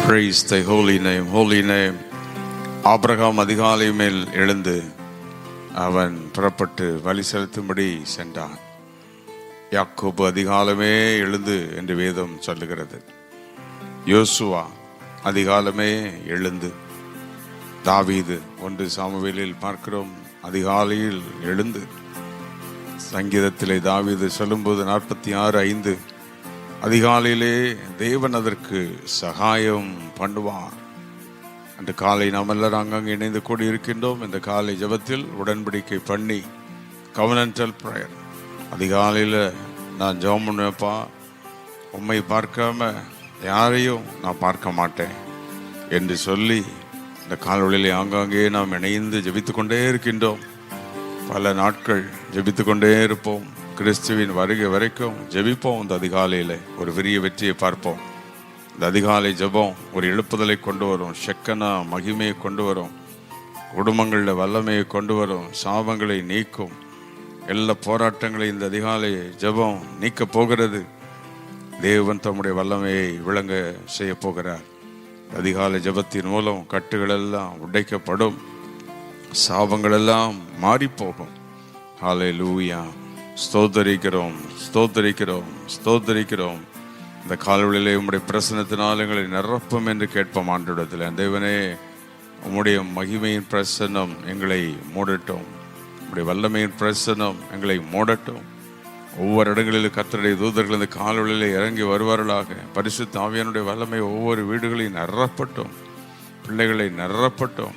Praise thy holy name, holy name. Abraham அதிகாலை மேல் எழுந்து அவன் புறப்பட்டு வழி செலுத்தும்படி சென்றான். யாக்கோபு அதிகாலமே எழுந்து என்று வேதம் சொல்லுகிறது. யோசுவா அதிகாலமே எழுந்து, தாவீது 1 சாமுவேலில் பார்க்கிறோம் அதிகாலையில் எழுந்து. சங்கீதத்திலே தாவீது சொல்லும்போது 46:5 அதிகாலையிலே தேவன் அதற்கு சகாயம் பண்ணுவார். அந்த காலை நாம் எல்லாரும் அங்கங்கே இணைந்து கூடி இருக்கின்றோம். இந்த காலை ஜெபத்தில் உடன்படிக்கை பண்ணி கவனன்டல் ப்ரேயர். அதிகாலையில் நான் ஜெபம் பண்ணுவேப்பா, உம்மை பார்க்காம யாரையும் நான் பார்க்க மாட்டேன் என்று சொல்லி இந்த காலவெளியிலே ஆங்காங்கே நாம் இணைந்து ஜெபித்து கொண்டே இருக்கின்றோம். பல நாட்கள் ஜெபித்து கொண்டே இருப்போம். கிறிஸ்துவின் வருகை வரைக்கும் ஜெபிப்போம். இந்த அதிகாலையில் ஒரு பெரிய வெற்றியை பார்ப்போம். இந்த அதிகாலை ஜெபம் ஒரு எழுப்புதலை கொண்டு வரும், ஷெக்கனா மகிமையை கொண்டு வரும், குடும்பங்களில் வல்லமையை கொண்டு வரும், சாபங்களை நீக்கும். எல்லா போராட்டங்களையும் இந்த அதிகாலை ஜெபம் நீக்க போகிறது. தேவன் தம்முடைய வல்லமையை விளங்க செய்ய போகிறார். அதிகாலை ஜெபத்தின் மூலம் கட்டுகள் எல்லாம் உடைக்கப்படும், சாபங்கள் எல்லாம் மாறி போகும். ஹல்லேலூயா. ஸ்தோத்தரிக்கிறோம், ஸ்தோத்தரிக்கிறோம், ஸ்தோத்தரிக்கிறோம். இந்த காலவெளியிலே உம்முடைய பிரசன்னத்தினால் எங்களை நிரப்பும் என்று கேட்போம். ஆண்டவரிடத்தில், தேவனே உம்முடைய மகிமையின் பிரசன்னம் எங்களை மூடட்டும், உம்முடைய வல்லமையின் பிரசன்னம் எங்களை மூடட்டும். ஒவ்வொரு இடங்களிலும் கர்த்தருடைய தூதர்கள் இந்த காலவெளியிலே இறங்கி வருவார்களாக. பரிசுத்த ஆவியானுடைய வல்லமை ஒவ்வொரு வீடுகளையும் நிரப்பட்டும், பிள்ளைகளை நிரப்பட்டும்.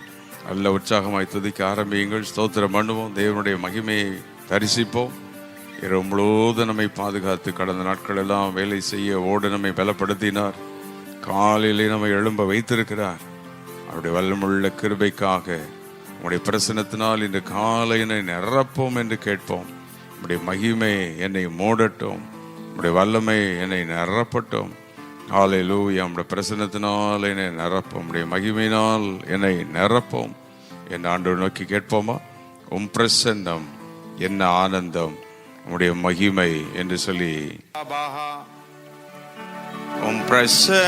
நல்ல உற்சாகமாய் துதிக்க ஆரம்பியுங்கள். ஸ்தோத்திரம் பண்ணுவோம், தேவனுடைய மகிமையை தரிசிப்போம். இரவு முழுவதும் நம்மை பாதுகாத்து கடந்த நாட்கள் எல்லாம் வேலை செய்ய ஓடு நம்மை பலப்படுத்தினார். காலையிலே நம்மை எழும்ப வைத்திருக்கிறார். அவருடைய வல்லமுள்ள கிருபைக்காக உம்முடைய பிரசன்னத்தினால் இந்த காலையினை நிரப்போம் என்று கேட்போம். உம்முடைய மகிமை என்னை மூடட்டும், உம்முடைய வல்லமை என்னை நிரப்பட்டும். ஹல்லேலூயா. உம்முடைய பிரசன்னத்தினால் என்னை நிரப்போம், உம்முடைய மகிமையினால் என்னை நிரப்போம் என்று ஆண்டவரை நோக்கி கேட்போமா? உம் பிரசன்னம் என்ன ஆனந்தம், உம்முடைய மகிமை என்று சொல்லி உம் பிரசன்னம்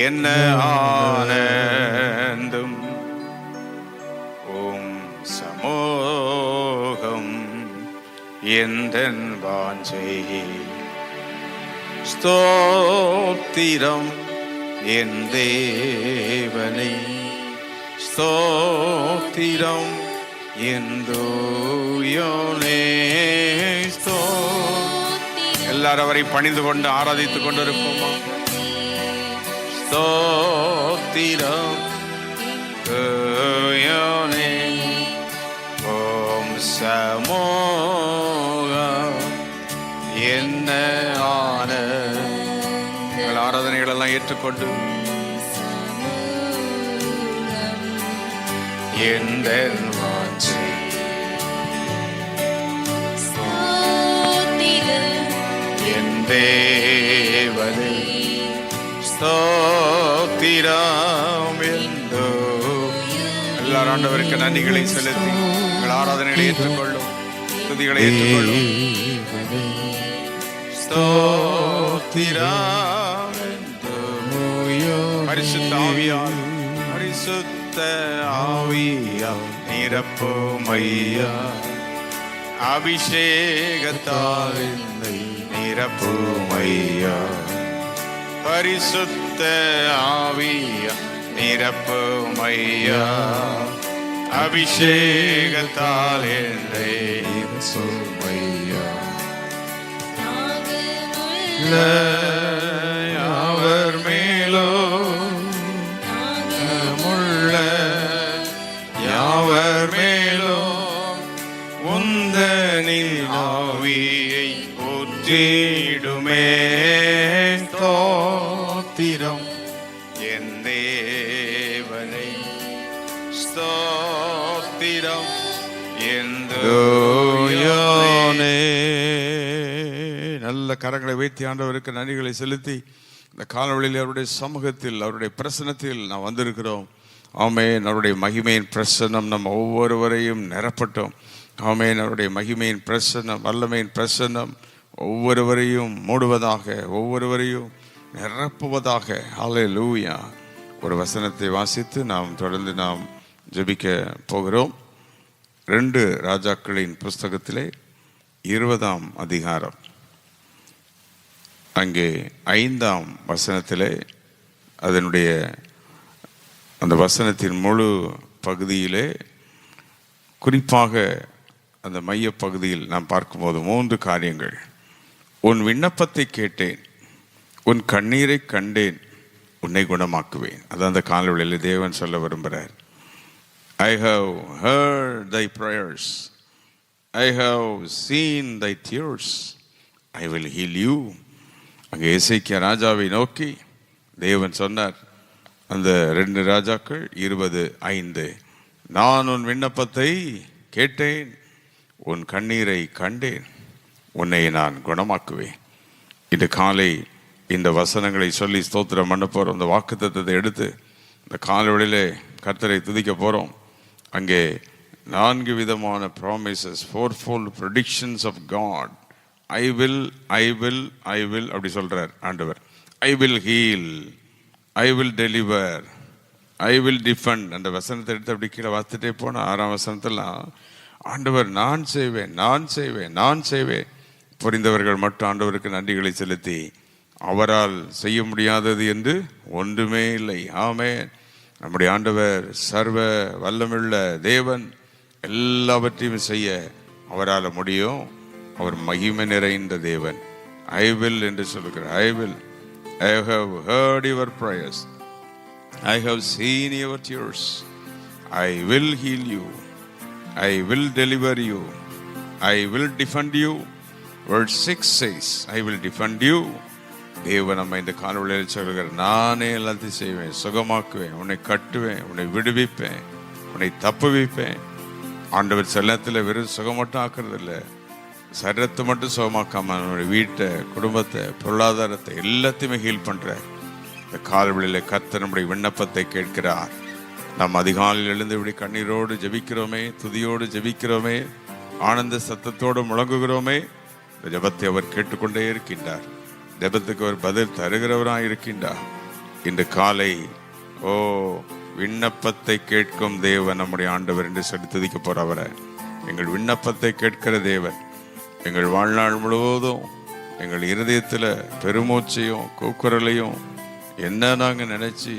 என்ன ஆனந்தம், உம் சமூகம் எந்தன் வாஞ்சை. ஸ்தோத்திரம் என் தேவனை, ஸ்தோத்திரம் எல்லாரும் அவரை பணிந்து கொண்டு ஆராதித்துக் கொண்டு இருப்போமா? ஸ்தோத்திரம் ஓம் சமூகம் என்ன ஆன ஆராதனைகள் எல்லாம் ஏற்றுக்கொண்டு எந்த தேவனே ஸ்தோத்திரம் என்று எல்லாரும் ஆண்டவருக்கு நன்றிகளை செலுத்தி உங்கள் ஆராதனைகளை ஏற்றுக்கொள்ளும், துதிகளை ஏற்றுக்கொள்ளும். ஸ்தோத்திரம் பரிசுத்த ஆவியால், பரிசுத்த ஆவியால் நிரப்பும் ஐயா, அபிஷேகத்தால் நிரப்பும் ஐயா, பரிசுத்த ஆவியா நிரப்பும் ஐயா, அபிஷேகத்தால் நிரப்பும் ஐயா. அவர் மேலோ முள்ள யாவர் மேலோ உந்தனில் ஆவியை ஊற்றிடுமே. ஸ்தோத்திரம் என் தேவனை, ஸ்தோத்திரம் என் தேவனே. நல்ல கரங்களை வைத்து ஆண்டவருக்கு நன்றிகளை செலுத்தி இந்த காலவெளியில் அவருடைய சமூகத்தில், அவருடைய பிரசன்னத்தில் நாம் வந்திருக்கிறோம். ஆமென். அவருடைய மகிமையின் பிரசன்னம் நம்ம ஒவ்வொருவரையும் நிரப்பட்டோம். ஆமென். அவருடைய மகிமையின் பிரசன்னம், வல்லமையின் பிரசன்னம் ஒவ்வொருவரையும் மூடுவதாக, ஒவ்வொருவரையும் நிரப்புவதாக. ஹல்லேலூயா. ஒரு வசனத்தை வாசித்து நாம் தொடர்ந்து நாம் ஜெபிக்க போகிறோம். 2 ராஜாக்களின் புஸ்தகத்திலே 20ஆம் அதிகாரம், அங்கே 5ஆம் வசனத்திலே அதனுடைய அந்த வசனத்தின் முழு பகுதியிலே குறிப்பாக அந்த மைய பகுதியில் நாம் பார்க்கும்போது 3 காரியங்கள். உன் விண்ணப்பத்தை கேட்டேன், உன் கண்ணீரை கண்டேன், உன்னை குணமாக்குவேன். அதான் அந்த காலவெளியில் தேவன் சொல்ல விரும்புகிறார். I have heard thy prayers, I have seen thy tears, I will heal you. அங்கே எசேக்கியா ராஜாவை நோக்கி தேவன் சொன்னார், அந்த 2 ராஜாக்கள் 20:5, நான் உன் விண்ணப்பத்தை கேட்டேன், உன் கண்ணீரை கண்டேன், உன்னை நான் குணமாக்குவேன். இன்று காலை இந்த வசனங்களை சொல்லி ஸ்தோத்திரம் பண்ண போகிறோம். இந்த வாக்குத்தத்தத்தை எடுத்து இந்த காலவெளியிலே கர்த்தரை துதிக்க போகிறோம். அங்கே 4 விதமான promises, 4-fold predictions of God. I will அப்படி சொல்றார் ஆண்டவர். I will heal, I will deliver, I will defend. அந்த வசனத்தை எடுத்து அப்படி கீழே வாத்துட்டே போன 6ஆம் வசனத்தெல்லாம் ஆண்டவர் நான் செய்வேன், நான் செய்வேன், நான் செய்வேன். புரிந்தவர்கள் மட்டும் ஆண்டவருக்கு நன்றிகளை செலுத்தி, அவரால் செய்ய முடியாதது என்று ஒன்றுமே இல்லை. ஆமென். நம்முடைய ஆண்டவர் சர்வ வல்லமுள்ள தேவன், எல்லாவற்றையும் செய்ய அவரால் முடியும். அவர் மகிமை நிறைந்த தேவன். I will என்று சொல்லுகிறார். I have heard your prayers, I have seen your tears, I will heal you, I will deliver you, I will defend you. Verse 6 says, I will defend you. தேவன் நம்ம இந்த காலவெளியில் சொல்கிறார், நானே எல்லாத்தையும் செய்வேன், சுகமாக்குவேன், உன்னை கட்டுவேன், உன்னை விடுவிப்பேன், உன்னை தப்புவிப்பேன். ஆண்டவர் செல்லத்தில் வெறும் சுகம் மட்டும் ஆக்குறது இல்லை, சரீரத்தை மட்டும் சுகமாக்காம நம்முடைய வீட்டை, குடும்பத்தை, பொருளாதாரத்தை எல்லாத்தையுமே ஹீல் பண்ற. இந்த காலவெளியில் கர்த்தர் நம்முடைய விண்ணப்பத்தை கேட்கிறார். நாம் அதிகாலையில் எழுந்து இப்படி கண்ணீரோடு ஜெபிக்கிறோமே, துதியோடு ஜெபிக்கிறோமே, ஆனந்த சத்தத்தோடு முழங்குகிறோமே. இந்த ஜெபத்தை அவர் கேட்டுக்கொண்டே இருக்கின்றார். ஜெபத்துக்கு அவர் பதில் தருகிறவராக இருக்கின்றார். இன்று காலை விண்ணப்பத்தை கேட்கும் தேவன் நம்முடைய ஆண்டவர் என்று சொல்லி துதிக்க போறவரை, எங்கள் விண்ணப்பத்தை கேட்கிற தேவன், எங்கள் வாழ்நாள் முழுவதும் எங்கள் இருதயத்தில் பெருமூச்சையும் கூக்குரலையும் என்ன நாங்கள் நினைச்சு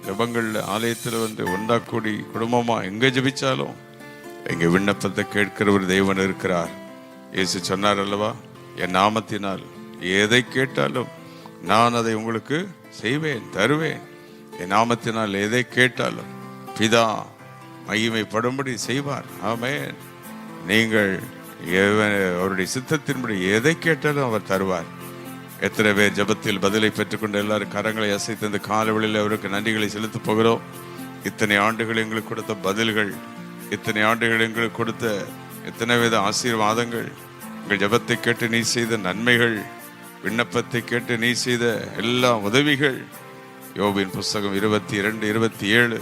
ஜெபங்களில் ஆலயத்தில் வந்து ஒன்றாக்கூடி குடும்பமாக எங்கே ஜெபிச்சாலும் எங்கள் விண்ணப்பத்தை கேட்கிற ஒரு தேவன் இருக்கிறார். இயேசு சொன்னார் அல்லவா, என் நாமத்தினால் எதை கேட்டாலும் நான் அதை உங்களுக்கு செய்வேன், தருவேன். என் நாமத்தினால் எதை கேட்டாலும் பிதா மகிமைப்படும்படி செய்வார். ஆமென். நீங்கள் அவருடைய சித்தத்தின்படி எதை கேட்டாலும் அவர் தருவார். எத்தனை பேர் ஜெபத்தில் பதிலை பெற்றுக்கொண்டு எல்லாரும் கரங்களை அசைத்து இந்த காலவெளியில் அவருக்கு நன்றிகளை செலுத்த போகிறோம். இத்தனை ஆண்டுகள் எங்களுக்கு கொடுத்த பதில்கள், இத்தனை ஆண்டுகள் எங்களுக்கு கொடுத்த எத்தனை வித ஆசீர்வாதங்கள், எங்கள் ஜெபத்தை கேட்டு நீ செய்த நன்மைகள், விண்ணப்பத்தை கேட்டு நீ செய்த எல்லா உதவிகள். யோபின் புஸ்தகம் 22:27,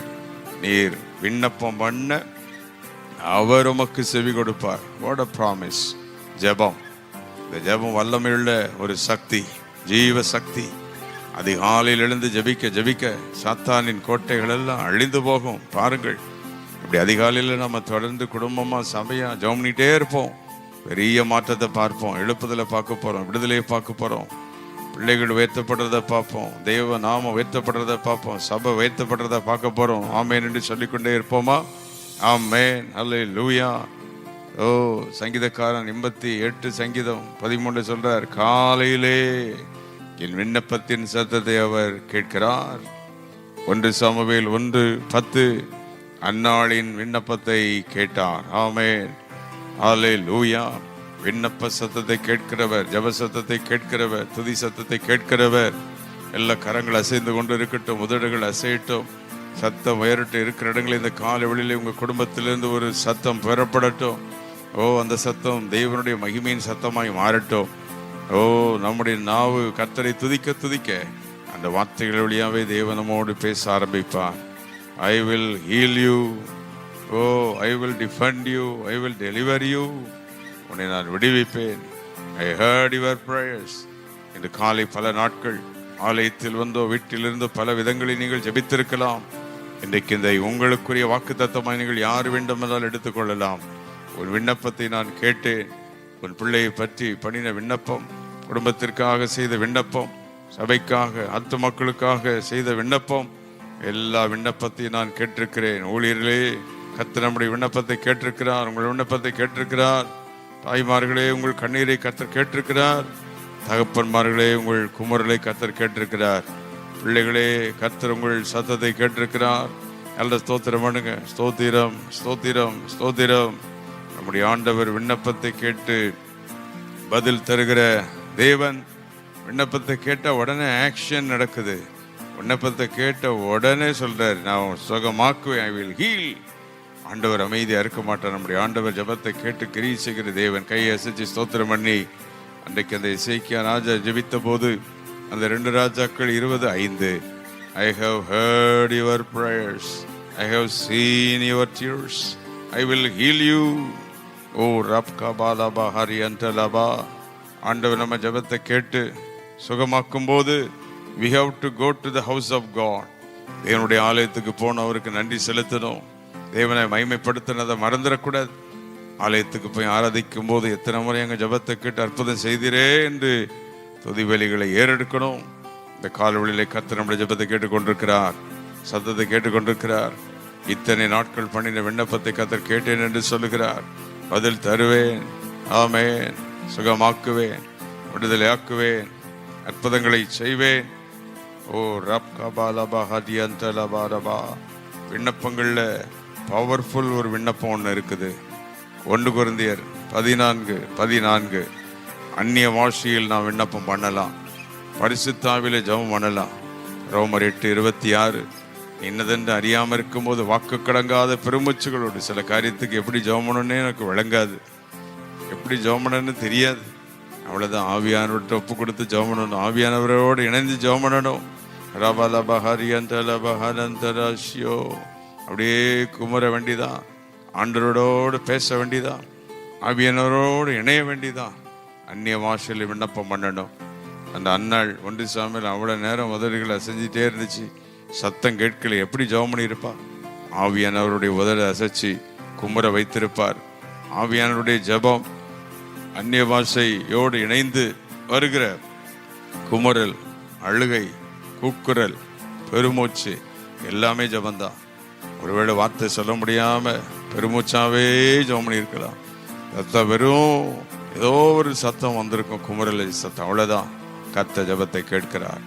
நீர் விண்ணப்பம் பண்ண அவர் உமக்கு செவி கொடுப்பார். What a promise. ஜெபம், இந்த ஜெபம் வல்லமையுள்ள ஒரு சக்தி, ஜீவ சக்தி. அதிகாலையில் எழுந்து ஜெபிக்க ஜெபிக்க சாத்தானின் கோட்டைகள் எல்லாம் அழிந்து போகும். பாருங்கள், இப்படி அதிகாலையில் நம்ம தொடர்ந்து குடும்பமா சபையா ஜெபம் பண்ணிட்டே இருப்போம். பெரிய மாற்றத்தை பார்ப்போம். எழுப்புதலை பார்க்க போறோம், விடுதலையை பார்க்க போறோம், பிள்ளைகள் உயர்த்தப்படுறதை பார்ப்போம், தெய்வ நாம உயர்த்தப்படுறதை பார்ப்போம், சபை உயர்த்தப்படுறதை பார்க்க போறோம். ஆமேன் என்று சொல்லிக்கொண்டே இருப்போமா? ஆமேன். அல்லேலூயா. சங்கீதக்காரன் 88 சங்கீதம் 13 சொல்றார், காலையிலே என் விண்ணப்பத்தின் சத்தத்தை அவர் கேட்கிறார். 1 சாமுவேல் 1:10, அன்னாளின் விண்ணப்பத்தை கேட்டார். ஆமேன். அல்லேலூயா. விண்ணப்ப சத்தத்தை கேட்கிறவர், ஜப சத்தத்தை கேட்கிறவர், துதி சத்தத்தை கேட்கிறவர். எல்லா கரங்கள் அசைந்து கொண்டு இருக்கட்டும், உதடுகள் அசையட்டும், சத்தம் உயரட்டும். இருக்கிற இடங்களில் இந்த காலை வெளியில உங்க குடும்பத்திலிருந்து ஒரு சத்தம் பெறப்படட்டும். அந்த சத்தம் தேவனுடைய மகிமையின் சத்தமாய் மாறட்டும். நம்முடைய நாவு கர்த்தரை துதிக்க துதிக்க அந்த வார்த்தைகள் வழியாவே தேவன் நம்மோடு பேச ஆரம்பிப்பார். I will heal you, I will defend you, I will deliver you. உன்னை நான் விடுவிப்பேன், I heard your prayers. இன்று காலை பல நாட்கள் ஆலயத்தில் வந்தோ வீட்டிலிருந்து பல விதங்களில் நீங்கள் ஜெபித்திருக்கலாம். இன்றைக்கு இந்த உங்களுக்குரிய வாக்குத்தத்தமாய் நீங்கள் யார் வேண்டுமென்றால் எடுத்துக்கொள்ளலாம். உன் விண்ணப்பத்தை நான் கேட்டேன். உன் பிள்ளையை பற்றி பண்ணின விண்ணப்பம், குடும்பத்திற்காக செய்த விண்ணப்பம், சபைக்காக அத்து மக்களுக்காக செய்த விண்ணப்பம், எல்லா விண்ணப்பத்தையும் நான் கேட்டிருக்கிறேன். ஊழியர்களே, கர்த்தர் நம்முடைய விண்ணப்பத்தை கேட்டிருக்கிறார். உங்கள் விண்ணப்பத்தை கேட்டிருக்கிறார். தாய்மார்களே, உங்கள் கண்ணீரை கர்த்தர் கேட்டிருக்கிறார். தகப்பன்மார்களே, உங்கள் குமரலை கர்த்தர் கேட்டிருக்கிறார். பிள்ளைகளே, கர்த்தர் உங்கள் சத்தத்தை கேட்டிருக்கிறார். நல்ல ஸ்தோத்திரம் பண்ணுங்க. ஸ்தோத்திரம், ஸ்தோத்திரம், ஸ்தோத்திரம். நம்முடைய ஆண்டவர் விண்ணப்பத்தை கேட்டு பதில் தருகிற தேவன். விண்ணப்பத்தை கேட்ட உடனே ஆக்ஷன் நடக்குது. விண்ணப்பத்தை கேட்ட உடனே சொல்றார், நான் சுகமாக்குவேன், ஐ வில் ஹீல். ஆண்டவர் அமைதியா இருக்க மாட்டார். நம்முடைய ஆண்டவர் ஜெபத்தை கேட்டு கிரியை செய்கிற தேவன். கையை அசைச்சு ஸ்தோத்திரம் பண்ணி, அன்றைக்கு அந்த எசேக்கியா ராஜா ஜெபித்த போது அந்த 2 ராஜாக்கள் 20:5, I have heard your prayers, I have seen your tears, I will heal you. ஓ ரப்கா பாலாபா ஹரி அண்டலபா. ஆண்டவர் நம்ம ஜெபத்தை கேட்டு சுகமாக்கும் போது we have to go to the house of God. தேவனுடைய ஆலயத்துக்கு போன அவருக்கு நன்றி செலுத்தணும். தேவனை மகிமைப்படுத்தினதை மறந்துடக்கூடாது. ஆலயத்துக்கு போய் ஆராதிக்கும் போது எத்தனை முறை எங்கள் ஜபத்தை கேட்டு அற்புதம் செய்தீரே என்று துதி பலிகளை ஏறெடுக்கணும். இந்த காலவெளியிலே கர்த்தர் நம்முடைய ஜபத்தை கேட்டுக்கொண்டிருக்கிறார், சத்தத்தை கேட்டுக்கொண்டிருக்கிறார். இத்தனை நாட்கள் பண்ணின விண்ணப்பத்தை கர்த்தர் கேட்டேன் என்று சொல்லுகிறார். பதில் தருவேன், ஆமென். சுகமாக்குவேன், விடுதலையாக்குவேன், அற்புதங்களை செய்வேன். ஓ ரப் கபாலபா ஹதியந்தலபாரபா. விண்ணப்பங்கள்ல பவர்ஃபுல் ஒரு விண்ணப்பம் ஒன்று இருக்குது. 1 கொரிந்தியர் 14:14. அந்நிய பாஷையில் நாம் விண்ணப்பம் பண்ணலாம், பரிசுத்தாவிலே ஜெபம் பண்ணலாம். ரோமர் 8:26. இன்னதென்று அறியாமல் இருக்கும்போது வாக்கு கடங்காத பெருமூச்சுகளோடு சில காரியத்துக்கு எப்படி ஜெபம் பண்ணணும்னே எனக்கு விளங்காது, எப்படி ஜெபம் பண்ணணும்னு தெரியாது. அவ்வளோதான், ஆவியானவர்கிட்ட ஒப்பு கொடுத்து ஜெபம் பண்ணணும், ஆவியானவரோடு இணைந்து ஜெபம் பண்ணணும். ரபலபஹரியந்தலபஹனந்தராஷ்யோ. அப்படியே குமர வேண்டிதான், ஆண்டவரோடு பேச வேண்டிதான், ஆவியானவரோடு இணைய வேண்டிதான். அந்நிய பாஷையில் விண்ணப்பம் பண்ணணும். அந்த அன்னாள் 1 சாமுவேல் அவ்வளோ நேரம் உதடுகளை அசைஞ்சிட்டே இருந்துச்சு, சத்தம் கேட்கல. எப்படி ஜெபம் பண்ணியிருப்பா? ஆவியானவருடைய உதட அசைச்சு குமர வைத்திருப்பார். ஆவியானவருடைய ஜெபம் அந்நிய பாஷையோடு இணைந்து வருகிற குமரல், அழுகை, கூக்குரல், பெருமூச்சு எல்லாமே ஜெபந்தான். ஒருவேளை வார்த்தை சொல்ல முடியாம பெருமூச்சாவே ஜெபம் பண்ணியிருக்கலாம். சத்தம் வெறும் ஏதோ ஒரு சத்தம் வந்திருக்கும், குமரல் சத்தம், அவ்வளவுதான். கர்த்தர் ஜெபத்தை கேட்கிறார்.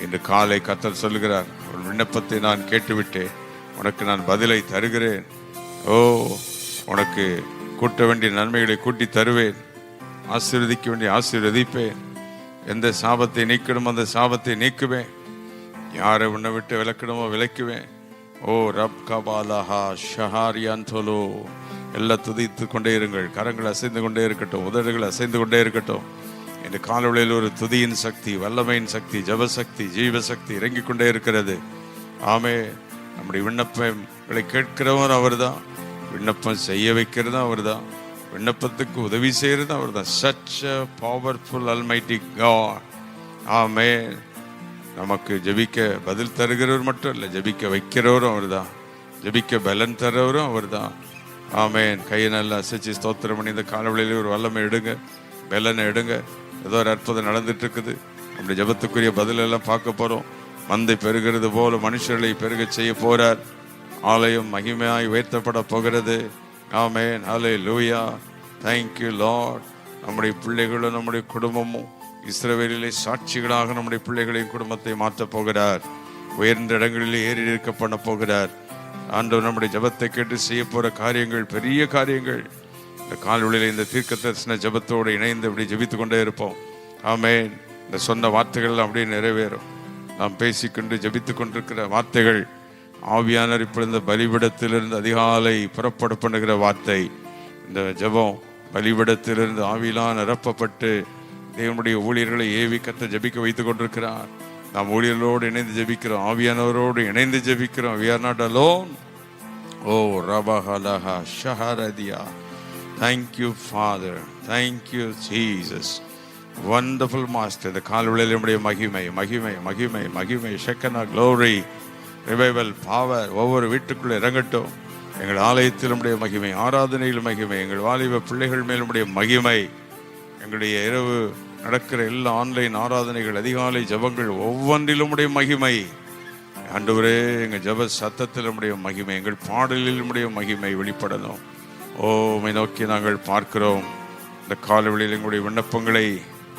இன்று காலை கர்த்தர் சொல்லுகிறார், ஒரு விண்ணப்பத்தை நான் கேட்டுவிட்டேன், உனக்கு நான் பதிலை தருகிறேன். ஓ, உனக்கு கூட்ட வேண்டிய நன்மைகளை கூட்டி தருவேன், ஆசீர்வதிக்க வேண்டிய ஆசீர்வதிப்பேன், எந்த சாபத்தை நீக்கணுமோ அந்த சாபத்தை நீக்குவேன், யாரை உன்னை விட்டு விலக்கணுமோ விலக்குவேன். ஓ ரப் கபாலஹா ஷஹாரியாந்தோலோ. எல்லாம் துதித்து கொண்டே இருங்கள், கரங்கள் அசைந்து கொண்டே இருக்கட்டும், உதடுகள் அசைந்து கொண்டே இருக்கட்டும். இந்த காலவெளியில் ஒரு துதியின் சக்தி, வல்லமையின் சக்தி, ஜபசக்தி, ஜீவசக்தி இறங்கிக் கொண்டே இருக்கிறது. ஆமே, நம்முடைய விண்ணப்பங்களை கேட்கிறவர் அவர் தான், விண்ணப்பம் செய்ய வைக்கிறதும் அவர் தான், விண்ணப்பத்துக்கு உதவி செய்யறதும் அவர் தான். such a powerful almighty God. ஆமே, நமக்கு ஜெபிக்க பதில் தருகிறவர் மட்டும் இல்லை, ஜெபிக்க வைக்கிறவரும் அவர் தான், ஜெபிக்க பலன் தர்றவரும் அவர் தான். ஆமேன். கையை நல்லா அசைச்சு ஸ்தோத்திரம் பண்ணி இந்த காலவெளியில ஒரு வல்லமை எடுங்க, பலனை எடுங்க. ஏதோ ஒரு அற்புதம் நடந்துட்டு இருக்குது. நம்முடைய ஜெபத்துக்குரிய பதில் எல்லாம் பார்க்க போறோம். மந்தை பெருகிறது போல மனுஷர்களை பெருக செய்ய போறார். ஆலயம் மகிமையாய் உயர்த்தப்பட போகிறது. ஆமேன். ஹல்லேலூயா. Thank you Lord. நம்முடைய பிள்ளைகளும் நம்முடைய குடும்பமும் இஸ்ரவேலிலே சாட்சிகளாக நம்முடைய பிள்ளைகளின் குடும்பத்தை மாற்றப் போகிறார். உயர்ந்த இடங்களிலே ஏறி இருக்க பண்ண போகிறார். ஆண்டவர் நம்முடைய ஜெபத்தை கேட்டு செய்ய போற காரியங்கள் பெரிய காரியங்கள். இந்த காலவெளியில இந்த தீர்க்க தரிசன ஜெபத்தோடு இணைந்து அப்படி ஜெபித்து கொண்டே இருப்போம். ஆமேன். இந்த சொன்ன வார்த்தைகள் அப்படியே நிறைவேறும். நாம் பேசிக்கொண்டு ஜெபித்து கொண்டிருக்கிற வார்த்தைகள் ஆவியானவர் இப்பொழுது இந்த பலிபீடத்திலிருந்து அதிகாலை புறப்பட பண்ணுகிற வார்த்தை. இந்த ஜெபம் பலிபீடத்திலிருந்து ஆவியிலான் நிரப்பப்பட்டு தேவனுடைய ஊழியர்களை ஏவி கர்த்தர் ஜெபிக்க வைத்துக் கொண்டிருக்கிறார். நாம் ஊழியர்களோடு இணைந்து ஜெபிக்கிறோம், ஆவியானவரோடு இணைந்து ஜெபிக்கிறோம். We are not alone. Oh Rabahalaha Shaharadiya. Thank you Father. Thank you Jesus. Wonderful master. இந்த கால்வெளியில் நம்முடைய மகிமை மகிமை மகிமை மகிமை ஷெக்கனா க்ளோரி ரிவைவல் பவர் ஒவ்வொரு வீட்டுக்குள்ளே இறங்கட்டும். எங்கள் ஆலயத்தில் நம்முடைய மகிமை, ஆராதனையில் மகிமை, எங்கள் வாலிப பிள்ளைகள் மேல் நம்முடைய மகிமை, எங்களுடைய இரவு நடக்கிற எல்லா ஆன்லைன் ஆராதனைகள், அதிகாலை ஜபங்கள் ஒவ்வொன்றிலும் உடைய மகிமை. ஆண்டவரே, எங்கள் ஜப சத்தத்தில் நம்முடைய மகிமை, எங்கள் பாடலில் நம்முடைய மகிமை வெளிப்படணும். உம்மை நோக்கி நாங்கள் பார்க்கிறோம். இந்த காலவெளியில் எங்களுடைய விண்ணப்பங்களை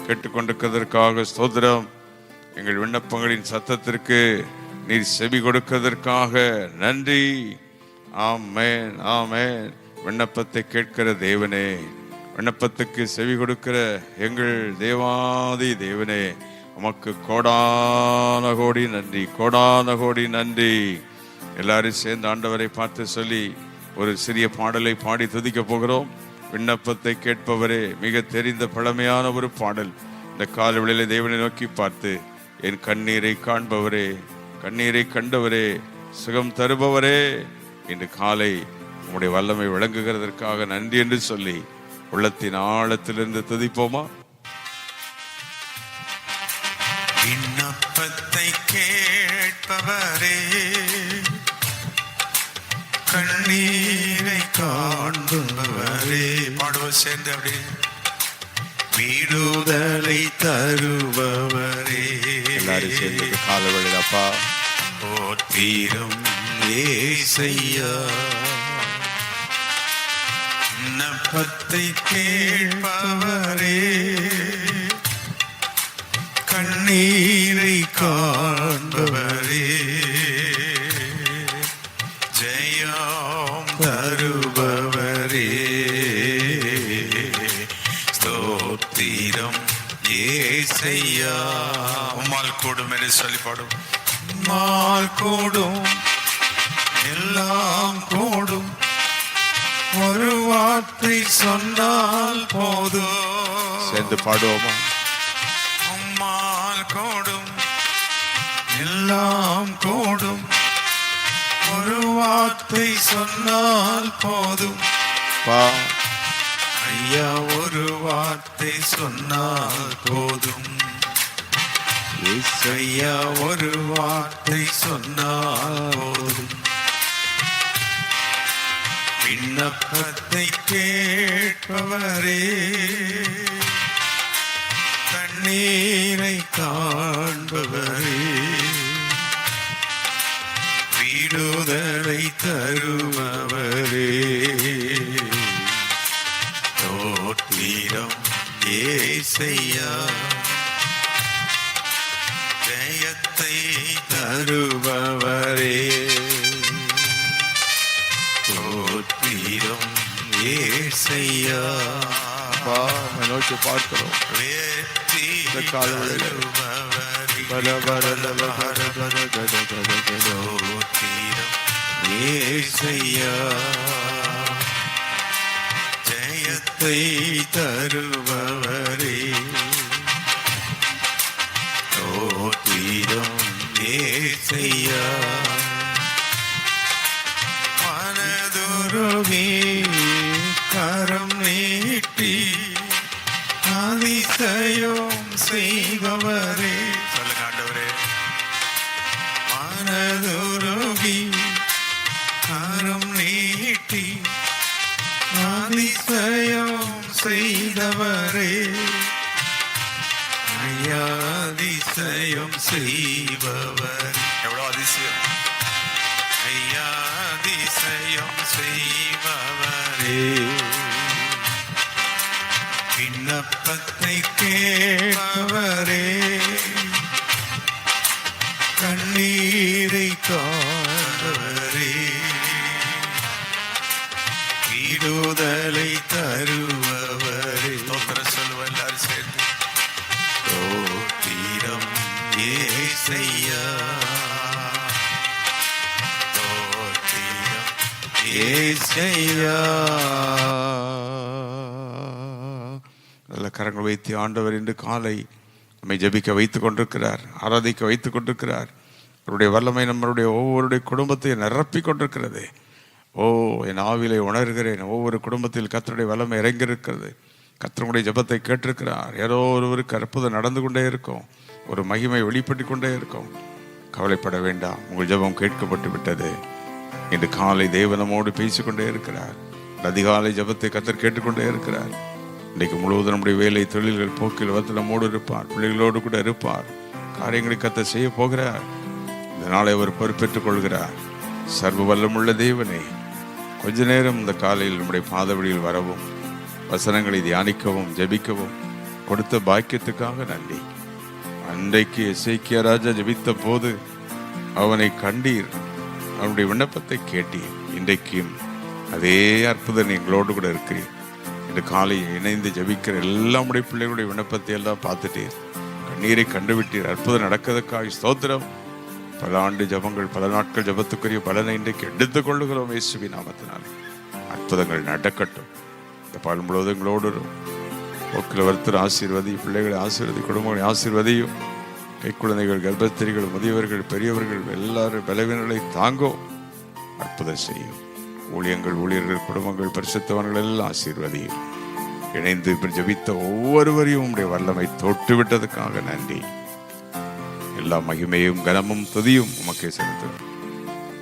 கேட்டுக்கொண்டிருக்கிறதற்காக ஸ்தோத்திரம். எங்கள் விண்ணப்பங்களின் சத்தத்திற்கு நீர் செவி கொடுக்கிறதற்காக நன்றி. ஆமென் ஆமென். விண்ணப்பத்தை கேட்கிற தேவனே, விண்ணப்பத்துக்கு செவி கொடுக்கிற எங்கள் தேவாதி தேவனே, உமக்கு கோடான கோடி நன்றி, கோடான கோடி நன்றி. எல்லாரும் சேர்ந்து ஆண்டவரை பார்த்து சொல்லி ஒரு சிறிய பாடலை பாடி துதிக்க போகிறோம். விண்ணப்பத்தை கேட்பவரே, மிக தெரிந்த பழமையான ஒரு பாடல். இந்த காலவெளியிலே தேவனை நோக்கி பார்த்து, என் கண்ணீரை காண்பவரே, கண்ணீரை கண்டவரே, சுகம் தருபவரே, இன்று காலை உம்முடைய வல்லமை விளங்குகிறதற்காக நன்றி என்று சொல்லி உள்ளத்தின் ஆழத்திலிருந்து துதிப்போமா? விண்ணப்பத்தை கேட்பவரே, கண்ணீரை காண்பவரே, பாடுவோம் சேர்ந்து அப்படி. விடுதலை தருபவரே, எல்லாரும் சேர்ந்து காலவெளியில் அப்பா போற்றிடும் ஏசையா. விண்ணப்பத்தை கேட்பவரே, கண்ணீரை காண்பவரே, ஜெயம் தருபவரே, ஸ்தோத்திரம் ஏசையா. உம்மால் கூடும் என்று சொல்லி பாடும். உம்மால் கூடும், எல்லாம் கூடும், ஒரு வார்த்தை சொன்னால் போதும். சேர்ந்து பாடுவோமா? உம்மால் கூடும், எல்லாம் கூடும், ஒரு வார்த்தை சொன்னால் போதும். ஐயா, ஒரு வார்த்தை சொன்னால் போதும். ஐயா, ஒரு வார்த்தை சொன்னால் போதும். விண்ணப்பத்தை கேட்பவரே, கண்ணீரை காண்பவரே, விடுதலை தருபவரே, தோற்றிடம் ஏசையா. ஜெயத்தை தருபவரே, தோற்றிடம் ஏசையா. நோக்கி பார்க்கிறோம். வெற்றி தருபவரே, தோற்றிடம் ஏசையா. ஜெயத்தை தருபவரே, தோற்றிடம் ஏசையா. மனதுருகி கரம் நீட்டி அதிசயம் செய்பவரே, சொல்லுங்க ஆண்டவரே. மனதுருகி கரம் நீட்டி அதிசயம் செய்தவரே, அதிசயம் செய்பவர். எவ்வளவு அதிசயம் ஐயா, அதிசயம் செய்பவரே. விண்ணப்பத்தை கேட்பவரே, கண்ணீரை காண்பவரே, விடுதலை தருபவரே. தோத்திரம் சொல்லுவோம் எல்லாரும் சேர்ந்து. தோத்திரம் ஏசையா, தோத்திரம் ஏசையா. நல்ல கரங்கள் வைத்து ஆண்டவர் இன்று காலை நம்மை ஜெபிக்க வைத்துக் கொண்டிருக்கிறார், ஆராதிக்க வைத்துக் கொண்டிருக்கிறார். அவருடைய வல்லமை நம்மளுடைய ஒவ்வொருடைய குடும்பத்தையும் நிரப்பி கொண்டிருக்கிறது. என் ஆவிலை உணர்கிறேன், ஒவ்வொரு குடும்பத்தில் கர்த்தருடைய வல்லமை இறங்கியிருக்கிறது. கர்த்தருடைய ஜெபத்தை கேட்டிருக்கிறார். யாரோ ஒருவருக்கு அற்புதம் நடந்து கொண்டே இருக்கும், ஒரு மகிமை வெளிப்பட்டு கொண்டே இருக்கும். கவலைப்பட வேண்டாம், உங்கள் ஜெபம் கேட்கப்பட்டு விட்டது. இன்று காலை தேவனமோடு பேசிக்கொண்டே இருக்கிறார். அதிகாலை ஜெபத்தை கர்த்தர் கேட்டுக்கொண்டே இருக்கிறார். இன்றைக்கு முழுவதும் நம்முடைய வேலை தொழில்கள் போக்கில் வந்து நம்மோடு இருப்பார், பிள்ளைகளோடு கூட இருப்பார். காரியங்களை கர்த்தர் செய்ய போகிறார். இந்த நாளை அவர் பொறுப்பேற்றுக் கொள்கிறார். சர்வ வல்லமுள்ள தேவனே, கொஞ்ச நேரம் இந்த காலையில் நம்முடைய பாதவழியில் வரவும், வசனங்களை தியானிக்கவும் ஜெபிக்கவும் கொடுத்த பாக்கியத்துக்காக நன்றி. அன்றைக்கு எசேக்கியா ராஜா ஜெபித்த போது அவனை கண்டீர், அவனுடைய விண்ணப்பத்தை கேட்டீர். இன்றைக்கும் அதே அற்புதம் எங்களோடு கூட இருக்கிறீர். இந்த காலை இணைந்து ஜெபிக்கிற எல்லா உடைய பிள்ளைகளுடைய விண்ணப்பத்தை எல்லாம் பார்த்துட்டீர், கண்ணீரை கண்டுவிட்டீர். அற்புதம் நடக்கிறதுக்காக ஸ்தோத்திரம். பல ஆண்டு ஜபங்கள், பல நாட்கள் ஜபத்துக்குரிய பலனை இன்றைக்கு எடுத்துக் கொள்ளுகிறோம் இயேசுவின் நாமத்தினாலே. அற்புதங்கள் நடக்கட்டும். இந்த பால் முழுவதும் எங்களோடு போக்கில் ஒருத்தர் ஆசீர்வதி, பிள்ளைகளை ஆசீர்வதி, குடும்பங்களை ஆசீர்வதியும். கை குழந்தைகள், கர்ப்பஸ்திரிகள், முதியவர்கள், பெரியவர்கள் எல்லாரும் பலவீனங்களை தாங்கும், அற்புதம் செய்யும். ஊழியங்கள், ஊழியர்கள், குடும்பங்கள், பரிசுத்தவான்கள் எல்லாம் ஆசீர்வதியும். இணைந்து இப்படி ஜெபித்த ஒவ்வொருவரையும் உடைய வல்லமை தொட்டு விட்டதுக்காக நன்றி. எல்லா மகிமையும் கனமும் துதியும் உமக்கே செலுத்தும்.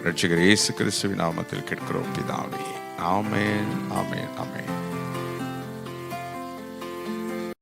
ரட்சகர் இயேசு கிறிஸ்துவின் நாமத்தில் கேட்கிறோம் பிதாவே. ஆமென், ஆமென், ஆமென்.